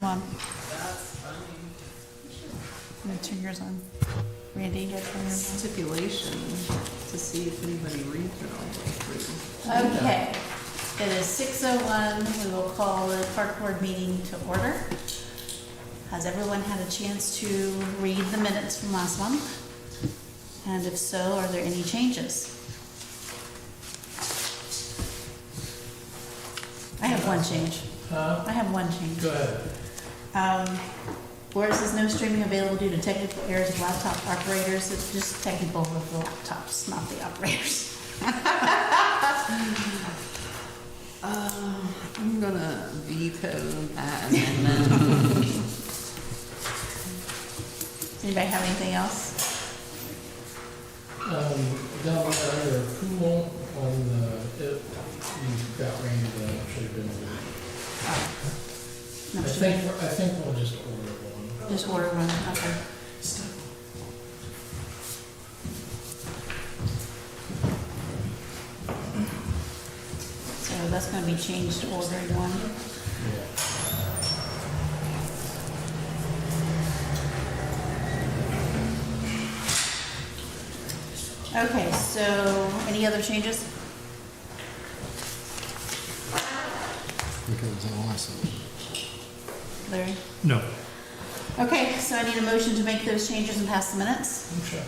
on. That's funny. I'm gonna turn yours on. Randy, you gotta turn yours Stipulation to see if anybody reads it all the way through. on. Okay, it is 6:01. We will call the park board meeting to order. Has everyone had a chance to read the minutes from last month? And if so, are there any changes? I have one change. I have one change. Go ahead. Whereas there's no streaming available due to technical errors of laptop operators, it's just technical with the laptops, not the operators. I'm gonna veto that amendment. Anybody have anything else? Down under approval on the, you've got Randy that should have been over. No, I think we'll just order one. just order one, okay. So that's gonna be changed to ordering one. Yeah. Okay, so any other changes? Okay, was that awesome? Larry? No. Okay, so I need a motion to make those changes and pass the minutes. Okay.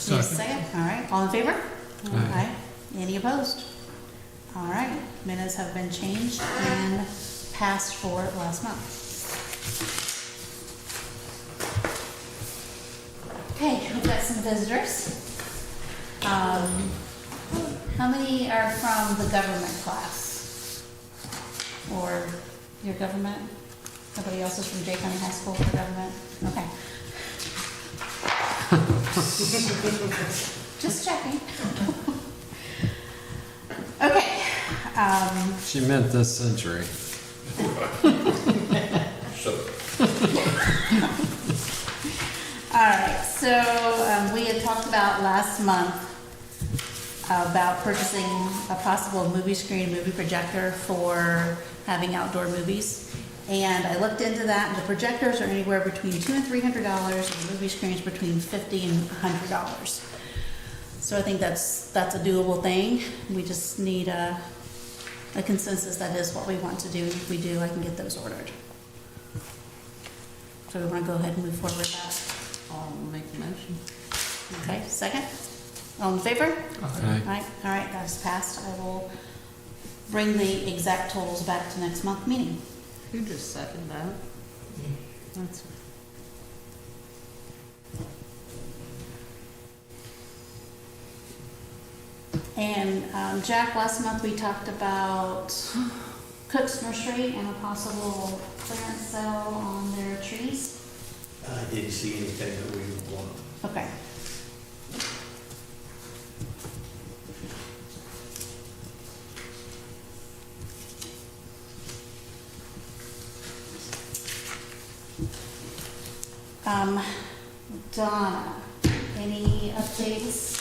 Need a second? All right, all in favor? Aye. Any opposed? All right, minutes have been changed and passed for last month. Okay, we've got some visitors. How many are from the government class? Or your government? Nobody else is from Jay County High School for government? Okay. Just checking. Okay. She meant this century. All right, so we had talked about last month about purchasing a possible movie screen, movie projector for having outdoor movies. And I looked into that, and the projectors are anywhere between $200 and $300, and movie screens between $50 and $100. So I think that's a doable thing. We just need a consensus that is what we want to do. If we do, I can get those ordered. So we want to go ahead and move forward with that. I'll make a motion. Okay, second? All in favor? Aye. All right, that's passed. I will bring the exact totals back to next month meeting. Who just seconded that? That's And Jack, last month we talked about Cook's Nursery and a possible clearance sale on their trees. I didn't see anything that we would want. Okay. Donna, any updates?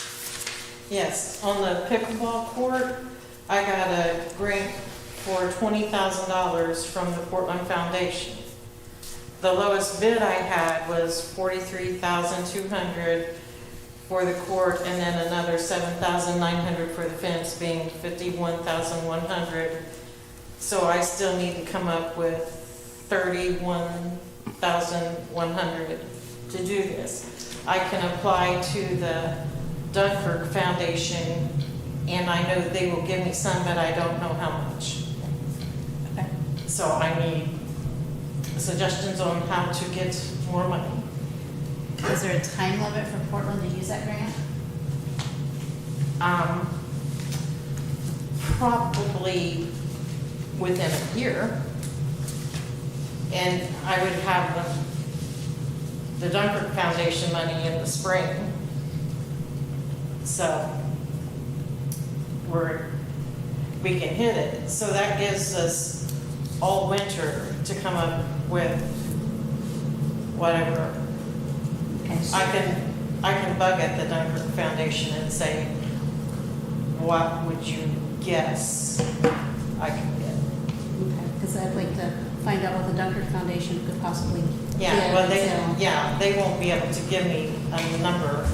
Yes, on the pickleball court, I got a grant for $20,000 from the Portland Foundation. The lowest bid I had was $43,200 for the court, and then another $7,900 for the fence, being $51,100. So I still need to come up with $31,100 to do this. I can apply to the Dunkirk Foundation, and I know they will give me some, but I don't know how much. Okay. So I need suggestions on how to get more money. Is there a time limit for Portland to use that grant? Probably within a year. And I would have the Dunkirk Foundation money in the spring. So we can hit it. So that gives us all winter to come up with whatever. Okay. I can bug at the Dunkirk Foundation and say, what would you guess I can get? Okay, because I'd like to find out what the Dunkard Foundation could possibly Yeah, give, well, so- they won't be able to give me a number,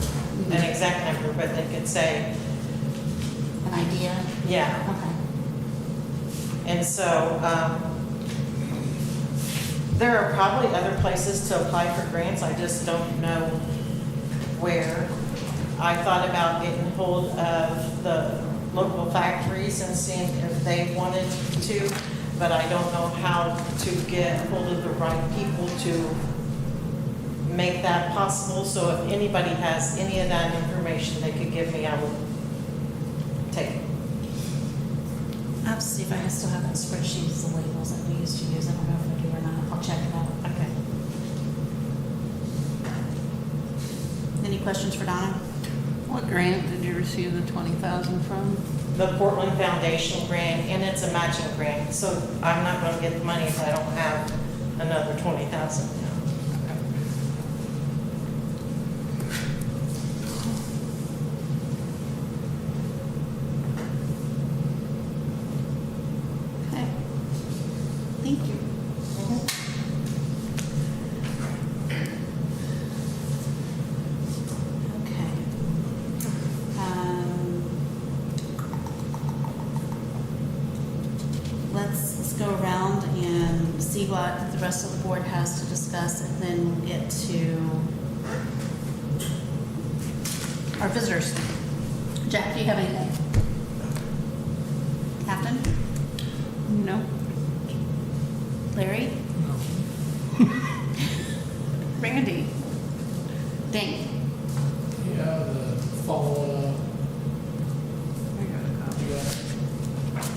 an exact number, but they could say, An idea? yeah. Okay. And so, there are probably other places to apply for grants, I just don't know where. I thought about getting hold of the local factories and seeing if they wanted to, but I don't know how to get hold of the right people to make that possible. So if anybody has any of that information they could give me, I would take it. I'll have to see if I can still have that spreadsheet, the labels that we used to use. I don't know if I do or not. I'll check it out. Okay. Any questions for Donna? What grant did you receive the 20,000 from? The Portland Foundation grant, and it's a matching grant, so I'm not gonna get the money if I don't have another 20,000. Okay. Thank you. Okay. Let's go around and see what the rest of the board has to discuss, and then we'll get to our visitors. Jack, do you have anything? Captain? No. Larry? No. Randy? Dane? Yeah, the following, I got a copy. you got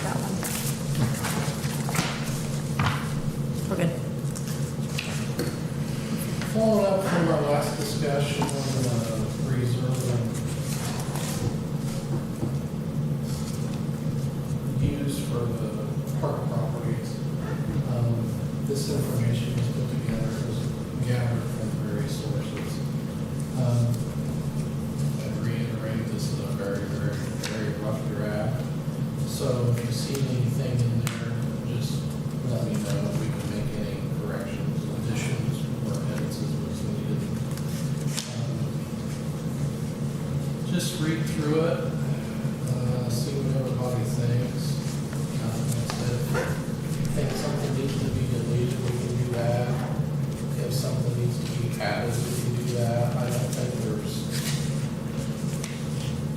That one. We're good. Following up from our last discussion on the reserve and use for the park properties, this information was put together, it was gathered from various sources. I'd reiterate, this is a very, very, very rough draft. So if you see anything in there, just let me know. We can make any corrections, additions, or edits as was needed. Just read through it, see what everybody thinks. Like I said, if you think something needs to be deleted, we can do that. If something needs to be added, we can do that. I don't think there's,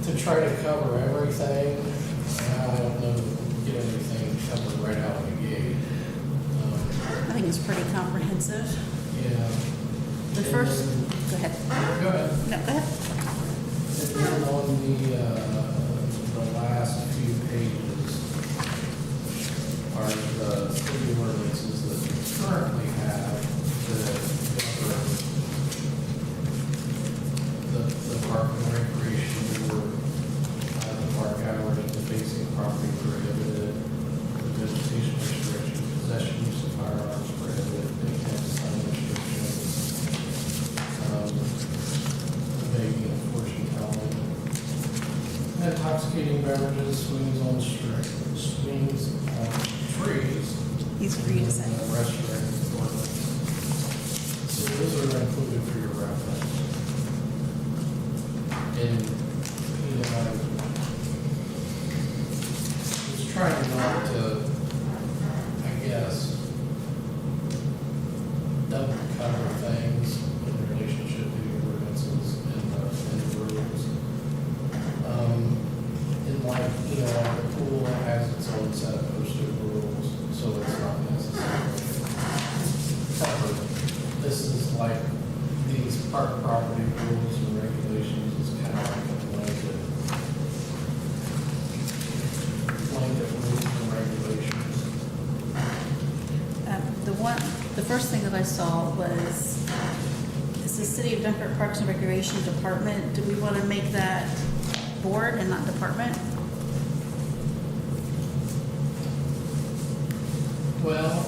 to try to cover everything, I don't know, get everything covered right out of the gate. I think it's pretty comprehensive. Yeah. The And first, then- go ahead. Go ahead. No, go ahead. And then on the last few pages are the city ordinances that we currently have that govern the park and recreation board, the park hours, the facing property prohibited, the visitation restrictions, possession use of firearms prohibited, intent sign restrictions, making a fortune telling, intoxicating beverages, swings on swings on trees. He's reading it. Restaurant ordinance. So those are included for your reference. And, you know, I was trying not to, I guess, double cover things in relationship to the ordinances and the rules. And like, you know, like the pool has its own set of posted rules, so it's not necessarily covered. This is like, these park property rules and regulations is kind of like a blanket rules and regulations. The first thing that I saw was, it's the City of Dunkirk Parks and Recreation Department. Do we want to make that board and not department? Well,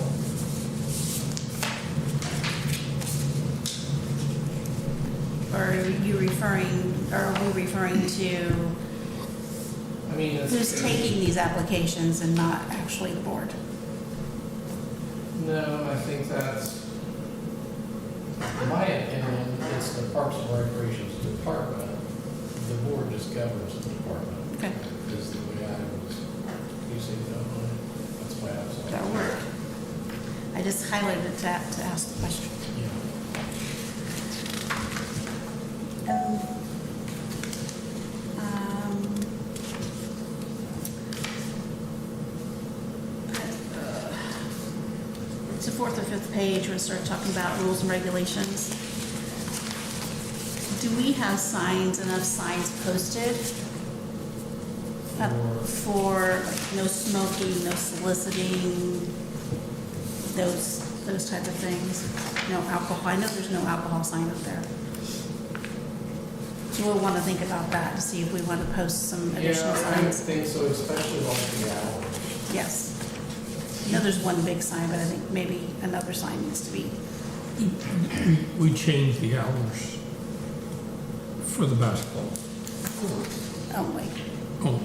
Or are you referring, or are we referring to, I mean, it's. Who's taking these applications and not actually the board? No, I think that's, in my opinion, it's the Parks and Recreation's department. The board just governs the department. Okay, Is the way I was, you see, you don't know, that's why I was. that'll work. I just highlighted it to ask the question. Yeah. It's the fourth or fifth page, we start talking about rules and regulations. Do we have enough signs posted? For like, no smoking, no soliciting, those type of things? No alcohol, I know there's no alcohol sign up there. So we'll want to think about that to see if we want to post some additional Yeah, I would signs. think so, especially like the hours. Yes. I know there's one big sign, but I think maybe another sign needs to be. We changed the hours for the basketball Only. only.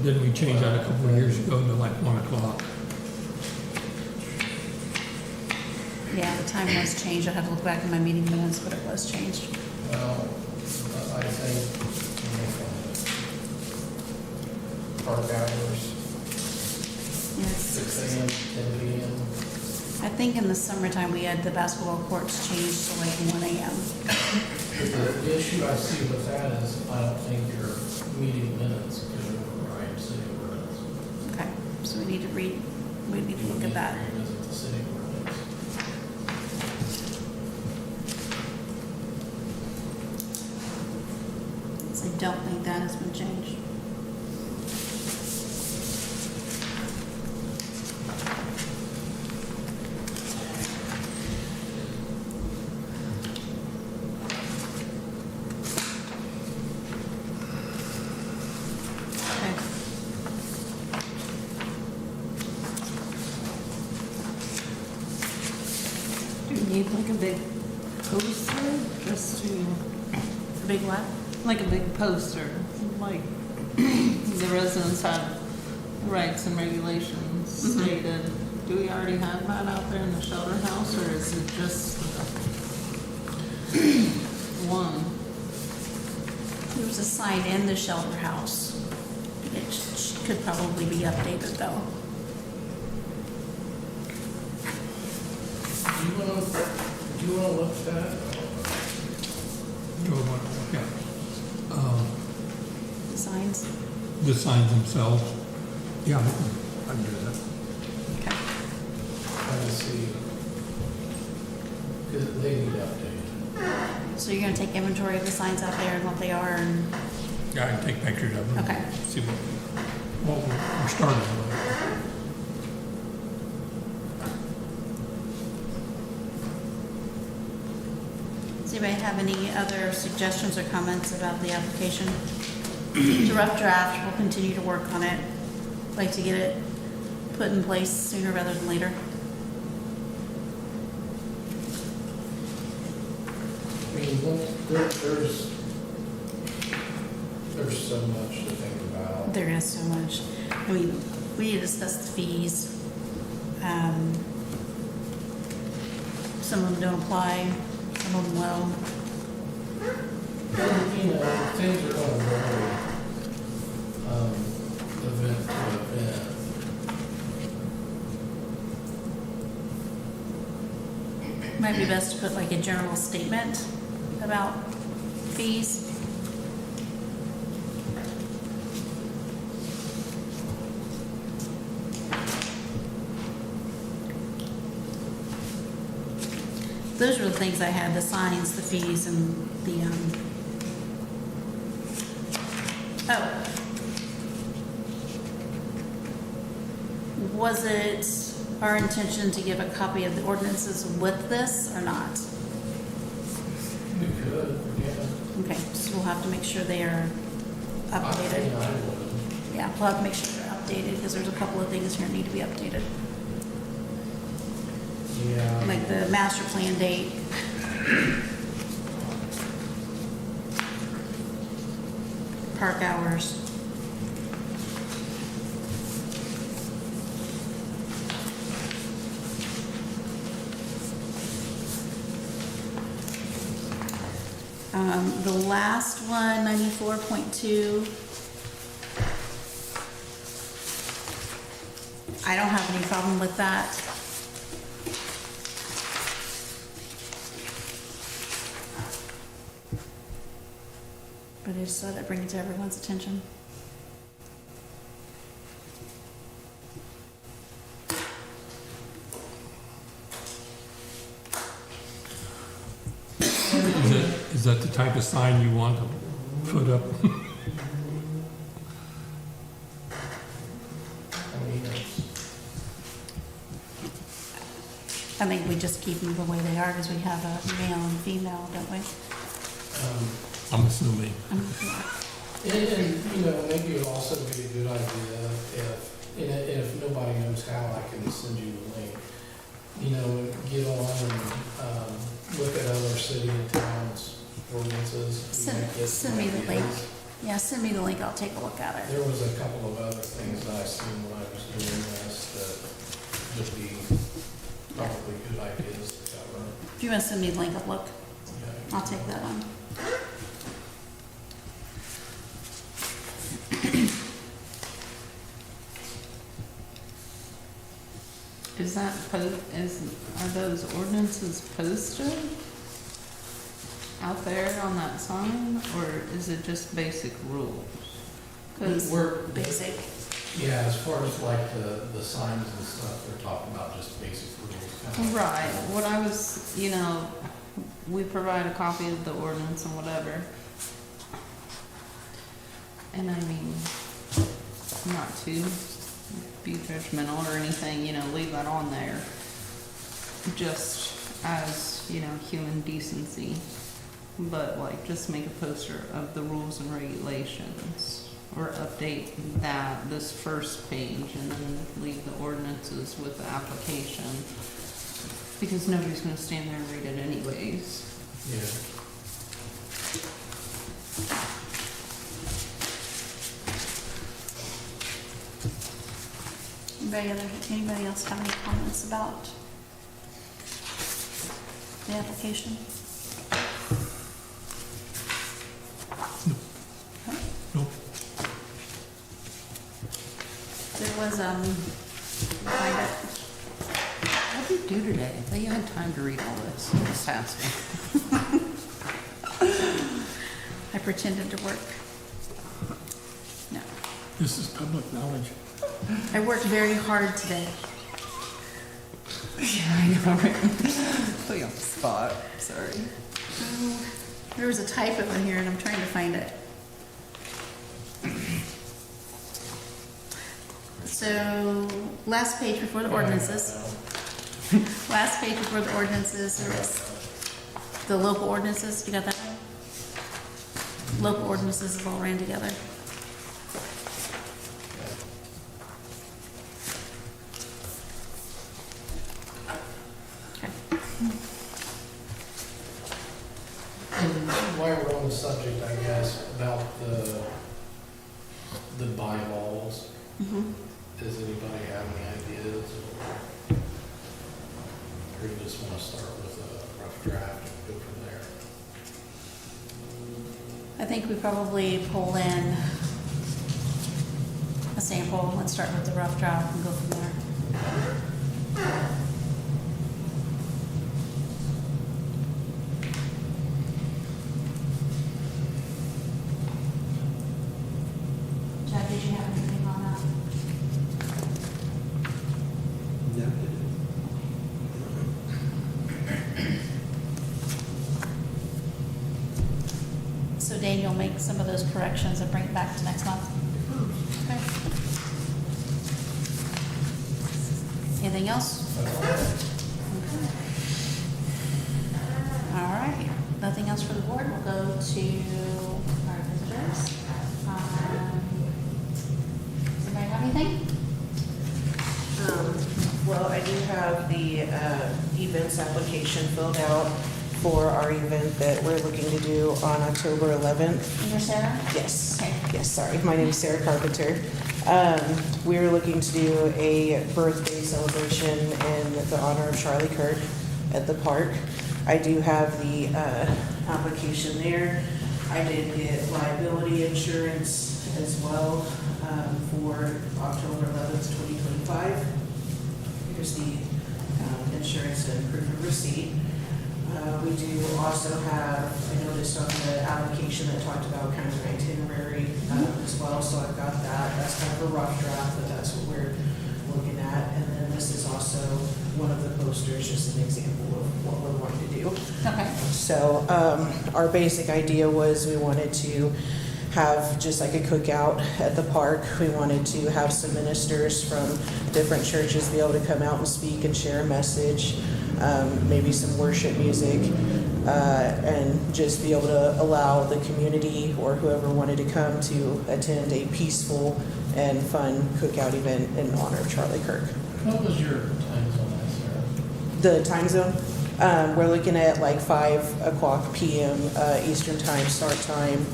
Didn't we change that a couple of years ago to like 1 o'clock? Yeah, the time was changed. I have to look back in my meeting minutes, but it was changed. Well, I think, park hours, Yes. 6 AM, 10 PM. I think in the summertime, we had the basketball courts changed to like 1 AM. But the issue I see with that is, I don't think your meeting minutes could override city ordinance. Okay, so we need to look at that. Revisit the city ordinance. So I don't think that has been changed. Okay. Do you need like a big poster, just to, A big what? like a big poster, like the residents have rights and regulations Mhm. stated? Do we already have that out there in the shelter house, or is it just one? There was a sign in the shelter house. It could probably be updated though. Do you wanna look at that? Do we want to look at The signs. the signs themselves? Yeah, I can do that. Okay. Kind of see, because they need updated. So you're gonna take inventory of the signs out there and what they are and, Yeah, I can take pictures of them. Okay. See what we're starting with. does anybody have any other suggestions or comments about the application? It's a rough draft, we'll continue to work on it. Like to get it put in place sooner rather than later. I mean, there's so much to think about. There is so much. I mean, we need to discuss the fees. Some of them don't apply, some of them will. And, you know, things are going to vary, event to event. Might be best to put like a general statement about fees. Those were the things I had, the signs, the fees, and the, oh. Was it our intention to give a copy of the ordinances with this or not? We could, yeah. Okay, so we'll have to make sure they are updated. I would. Yeah, we'll have to make sure they're updated, because there's a couple of things here that need to be updated. Yeah. Like the master plan date. park hours. The last one, 94.2. I don't have any problem with that. But I just thought I'd bring it to everyone's attention. Is that the type of sign you want to put up? I mean, I think we just keep them the way they are because we have a male and female, don't we? I'm assuming. And, you know, maybe it would also be a good idea if nobody knows how, I can send you the link. You know, get on and look at other city and towns ordinances. You might get some Send me the link. ideas. Yeah, send me the link, I'll take a look at it. There was a couple of other things that I seen when I was doing this that would be probably good ideas to cover. If you want to send me the link, I'll look. Okay. I'll take that on. Are those ordinances posted out there on that sign, or is it just basic rules? 'Cause- We're, Basic. yeah, as far as like the signs and stuff, they're talking about just basic rules. kind of. Right, what I was, we provide a copy of the ordinance and whatever. And I mean, not to be judgmental or anything, leave that on there. Just as, human decency. But like, just make a poster of the rules and regulations. Or update this first page and then leave the ordinances with the application. Because nobody's gonna stand there and read it anyways. Yeah. Anybody else have any comments about the application? Nope. There was, find it. What did you do today? I thought you had time to read all this. Just ask me. I pretended to work. No. This is public knowledge. I worked very hard today. Yeah, I know, right? Put you on the spot. Sorry. There was a typo in here and I'm trying to find it. So, last page before the ordinances. Last page before the ordinances, there is the local ordinances. You got that? Local ordinances all ran together. Okay. And while we're on the subject, I guess, about the bylaws, Mhm. does anybody have any ideas? Or you just want to start with a rough draft and go from there? I think we probably pull in a sample and start with the rough draft and go from there. Chad, did you have anything on that? No. So Dane, you'll make some of those corrections and bring it back to next month? Okay. Anything else? All right, nothing else for the board, we'll go to our visitors. Does anybody have anything? Well, I do have the events application filled out. for our event that we're looking to do on October 11th. And you're Sarah? Yes. Okay. Yes, sorry. My name is Sarah Carpenter. We're looking to do a birthday celebration in the honor of Charlie Kirk at the park. I do have the application there. I did get liability insurance as well for October 11th, 2025. Here's the insurance and proof of receipt. We do also have, I noticed on the application that talked about kind of an itinerary as well, so I've got that. That's kind of a rough draft, but that's what we're looking at. And then this is also one of the posters, just an example of what we're wanting to do. Okay. So our basic idea was we wanted to have just like a cookout at the park. We wanted to have some ministers from different churches be able to come out and speak and share a message, maybe some worship music, and just be able to allow the community or whoever wanted to come to attend a peaceful and fun cookout event in honor of Charlie Kirk. What was your time zone at, Sarah? The time zone, we're looking at like 5 o'clock p.m. Eastern time start time,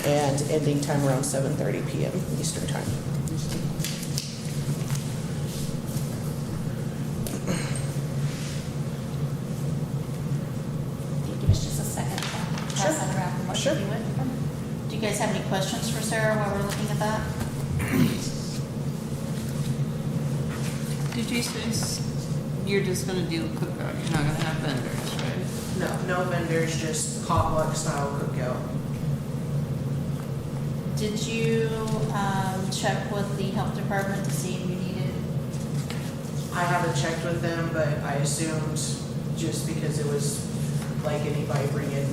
and ending time around 7:30 p.m. Eastern time. Give us just a second to pass that around and what you do with them. Do you guys have any questions for Sarah while we're looking at that? Did you say you're just gonna do a cookout, you're not gonna have vendors, right? No vendors, just potluck style cookout. Did you check with the health department to see if you needed? I haven't checked with them, but I assumed just because it was like anybody bringing,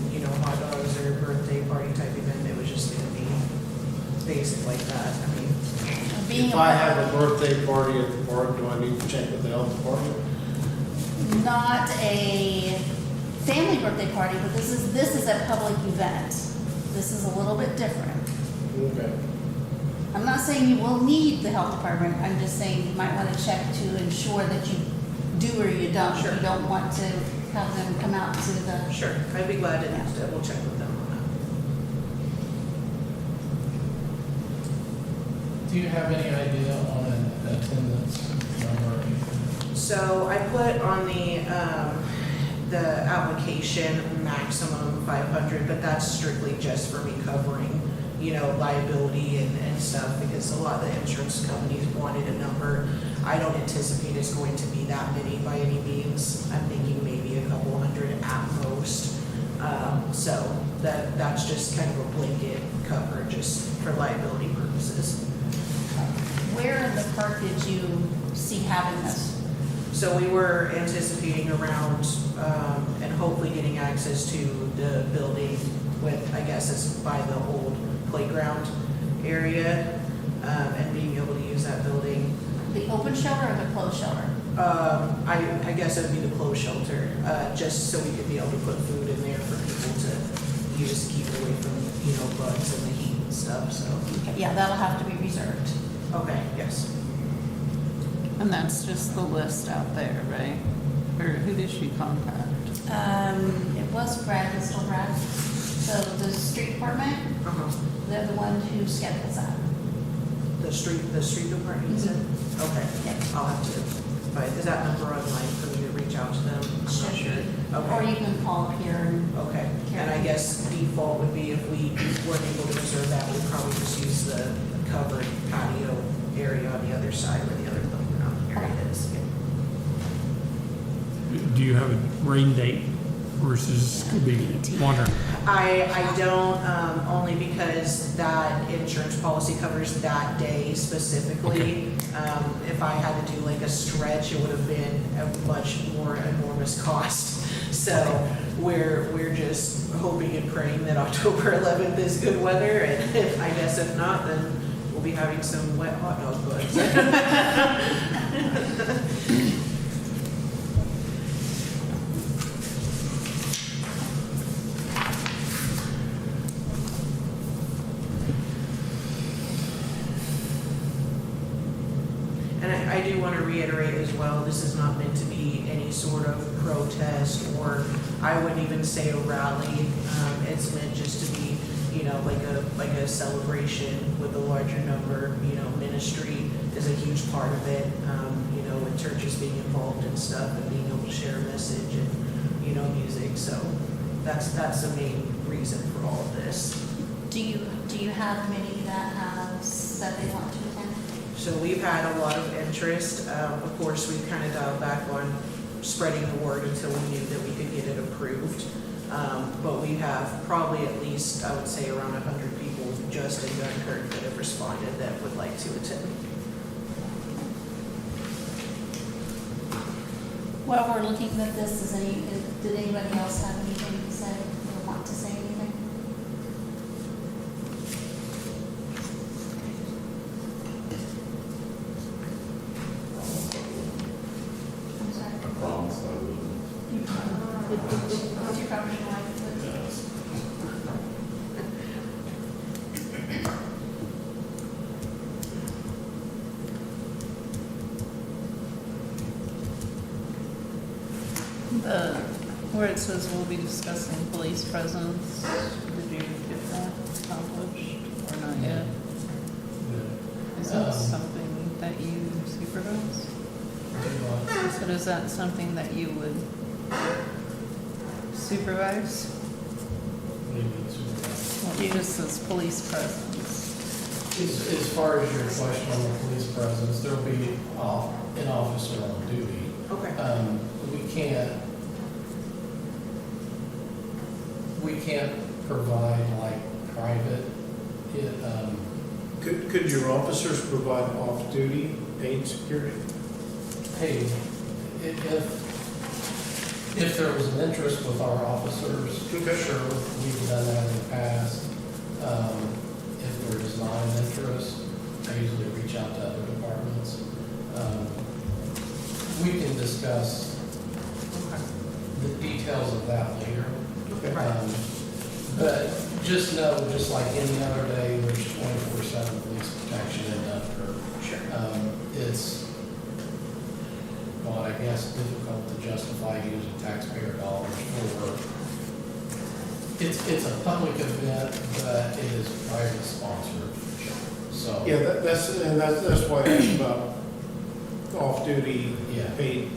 hot dogs or birthday party type event, it was just gonna be basic like that. I mean, Being If I have a birthday party at the park, do I need to check with the health department? not a family birthday party, but this is a public event. This is a little bit different. Okay. I'm not saying you will need the health department, I'm just saying you might want to check to ensure that you do or you don't. Sure. You don't want to have them come out to the, sure, I'd be glad to double check with them on that. Do you have any idea on an attendance number or anything? So I put on the application maximum 500, but that's strictly just for me covering, liability and stuff, because a lot of the insurance companies wanted a number. I don't anticipate it's going to be that many by any means. I'm thinking maybe a couple hundred at most. So that's just kind of a blanket cover, just for liability purposes. where in the park did you see having this? So we were anticipating around, and hopefully getting access to the building with, I guess it's by the old playground area, and being able to use that building. The open shelter or the closed shelter? I guess it would be the closed shelter, just so we could be able to put food in there for people to use to keep away from, bugs and the heat and stuff, so. Okay, yeah, that'll have to be reserved. Okay, yes. And that's just the list out there, right? Or who did she contact? It was Brad, it's still Brad. So the street department, Uh-huh. they're the one who schedules that. The street department, you said? Okay, Yeah. I'll have to, but is that number online for me to reach out to them? I'm not Should sure. be. Or Okay, you can call up here and, okay. And I guess default would be if we weren't able to reserve that, we'd probably just use the covered patio area on the other side where the other playground area is. Do you have a rain date versus could be water? I don't, only because that insurance policy covers that day specifically. If I had to do like a stretch, it would have been a much more enormous cost. So we're just hoping and praying that October 11th is good weather, and I guess if not, then we'll be having some wet hot dog bugs. And I do want to reiterate as well, this is not meant to be any sort of protest, or I wouldn't even say a rally. It's meant just to be, you know, like a celebration with a larger number. You know, ministry is a huge part of it. You know, with churches being involved and stuff, and being able to share a message and, you know, music. So that's the main reason for all of this. Do you have many that have said they want to attend? So we've had a lot of interest. Of course, we've kind of dialed back on spreading the word until we knew that we could get it approved. But we have probably at least, I would say, around 100 people just in Dunkirk that have responded that would like to attend. While we're looking at this, did anybody else have anything to say or want to say anything? I'm sorry. What's your conversation like? Where it says we'll be discussing police presence, did you get that accomplished or not yet? Is that something that you supervise? So is that something that you would supervise? Well, it just says police presence. As far as your question on the police presence, there'll be an officer on duty. Okay. We can't provide like private, Could your officers provide off-duty paid security? paid. If there was an interest with our officers, Okay. sure, we've done that in the past. If there is not an interest, I usually reach out to other departments. We can discuss the details of that later. Okay. But just know, just like any other day, there's 24/7 police protection in Dunkirk. Sure. It's, well, I guess difficult to justify using taxpayer dollars for. It's a public event, but it is private sponsored. So. Yeah, that's why I asked about off-duty Yeah. paid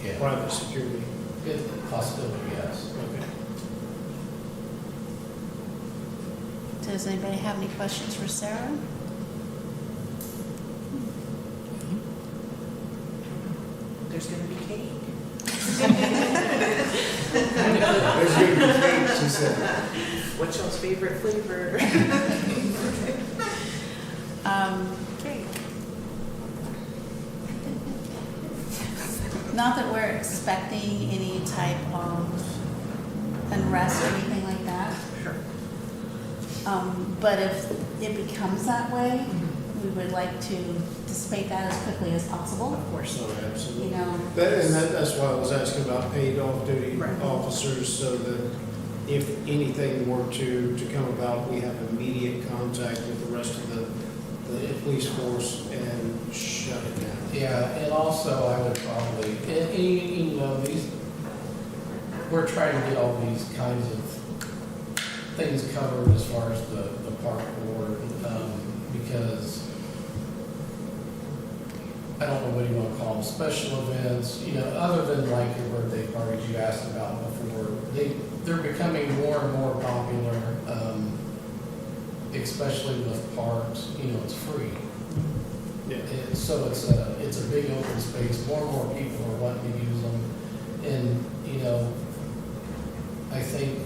Yeah. private security. It's a possibility, yes. Okay. Does anybody have any questions for Sarah? There's gonna be cake. There's going to be cake, she said. What's y'all's favorite flavor? Cake. Not that we're expecting any type of unrest or anything like that. Sure. But if it becomes that way, we would like to dissipate that as quickly as possible, Of course. So you absolutely. know. That's why I was asking about paid off-duty Right. officers, so that if anything were to come about, we have immediate contact with the rest of the police force and shut it down. Yeah, and also I would probably, and you know, we're trying to get all these kinds of things covered as far as the park board, because I don't know what you want to call them, special events, you know, other than like your birthday parties you asked about before, they're becoming more and more popular, especially with parks, you know, it's free. Yeah. So it's a big open space, more and more people are wanting to use them. And, you know, I think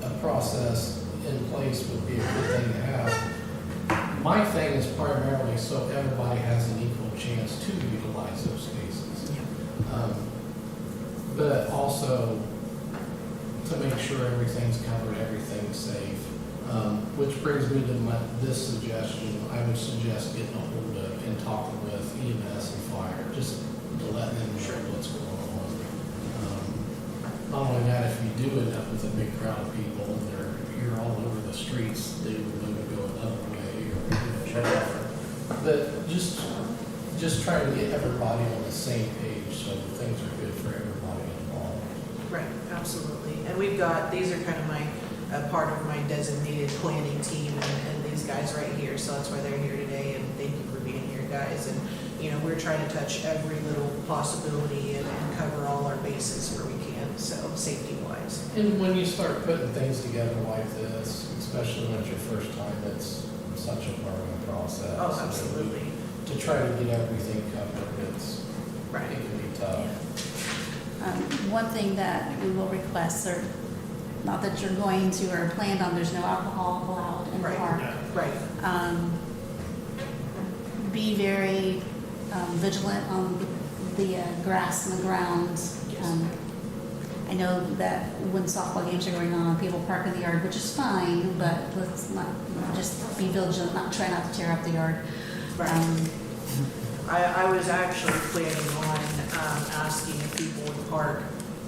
a process in place would be a good thing to have. My thing is primarily so everybody has an equal chance to utilize those spaces. But also to make sure everything's covered, everything's safe. Which brings me to this suggestion. I would suggest getting a hold of and talking with EMS and fire, just to let them know what's going on. Not only that, if you do end up with a big crowd of people and you're all over the streets, they will maybe go another way or, you know, whatever. But just just trying to get everybody on the same page so that things are good for everybody involved. Right, absolutely. And we've got, these are kind of my, part of my designated planning team and these guys right here. So that's why they're here today, and thank you for being here, guys. And, you know, we're trying to touch every little possibility and cover all our bases where we can, so safety-wise. And when you start putting things together like this, especially when it's your first time, it's such a learning process. Oh, absolutely. To try to get everything covered, it Right. can be tough. One thing that we will request, or not that you're going to or planned on, there's no alcohol allowed in the Right. park. Right. Be very vigilant on the grass and the grounds. I know that when softball games are going on, people park in the yard, which is fine, but let's not, just be vigilant, try not to tear up the yard. Right. I was actually planning on asking if people would park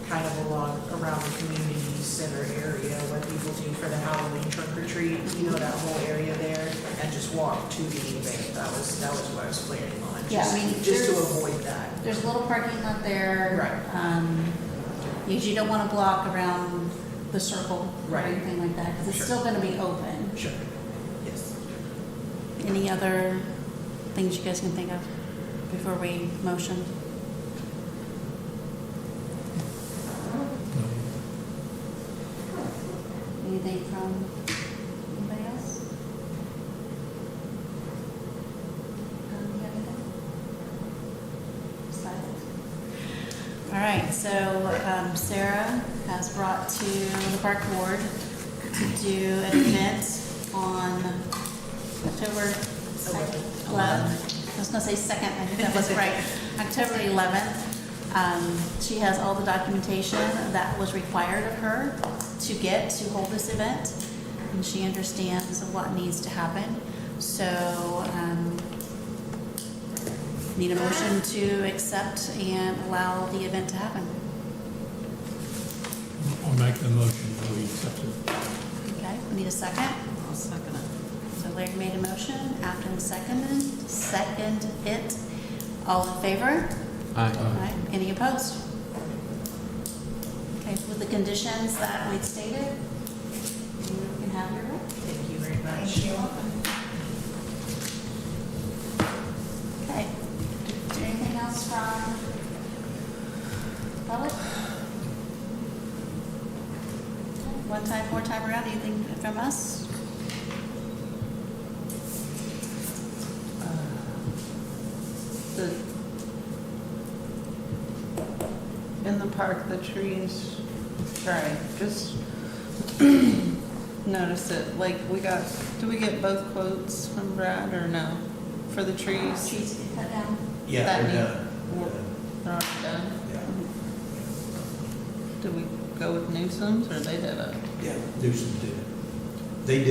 kind of around the community center area, what people do for the Halloween trunk or treat, you know, that whole area there, and just walk to the event. That was what I was planning on. Yeah, I mean, Just to there's- avoid that. There's a little parking lot there. Right. Because you don't want to block around the circle or Right. anything like that, because it's Sure. still going to be open. Sure. Yes. Any other things you guys can think of before we motion? Anything from anybody else? You have anything? Silent. All right, so Sarah has brought to the park board to do an event on October 11th. I was gonna say 2nd, I think that was right, October 11th. She has all the documentation that was required of her to get to hold this event, and she understands what needs to happen. So, need a motion to accept and allow the event to happen. I'll make the motion that we accept it. Okay, we need a second. I'll second it. So Larry made a motion, Afton seconded it. All in favor? Aye. Aye. Any opposed? Okay, with the conditions that we'd stated, you can have your vote. Thank you very much. Okay. Is there anything else from public? More time around, anything from us? In the park, the trees, sorry, just notice it, like, did we get both quotes from Brad or no? For the trees? Trees get cut down? Yeah, That they're need- done. They're already done? Yeah, Did we go with Newsom's or they did it? yeah, Newsom did it. They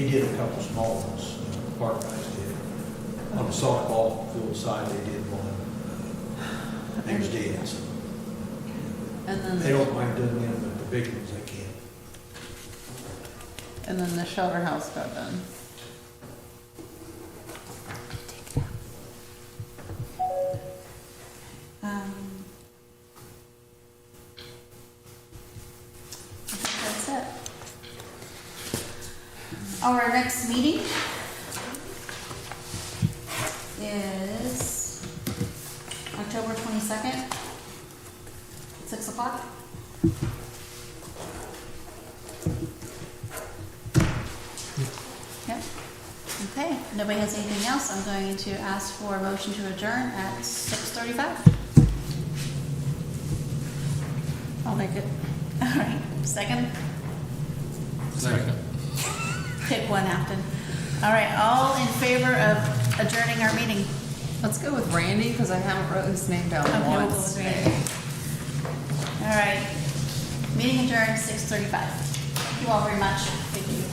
did a couple small ones, park guys did. On the softball field side, they did one. There's dead, so And then. they don't mind doing them, but the big ones they can't. And then the shelter house got done. I think that's it. Our next meeting is October 22nd, 6 o'clock. Yep. Okay, if nobody has anything else, I'm going to ask for a motion to adjourn at 6:35. I'll make it. All right, second? Second. Pick one, Afton. All right, all in favor of adjourning our meeting? Let's go with Randy, because I haven't wrote his name down Okay, we'll go once. with Randy. All right, meeting adjourned 6:35. Thank you all very much. Thank you.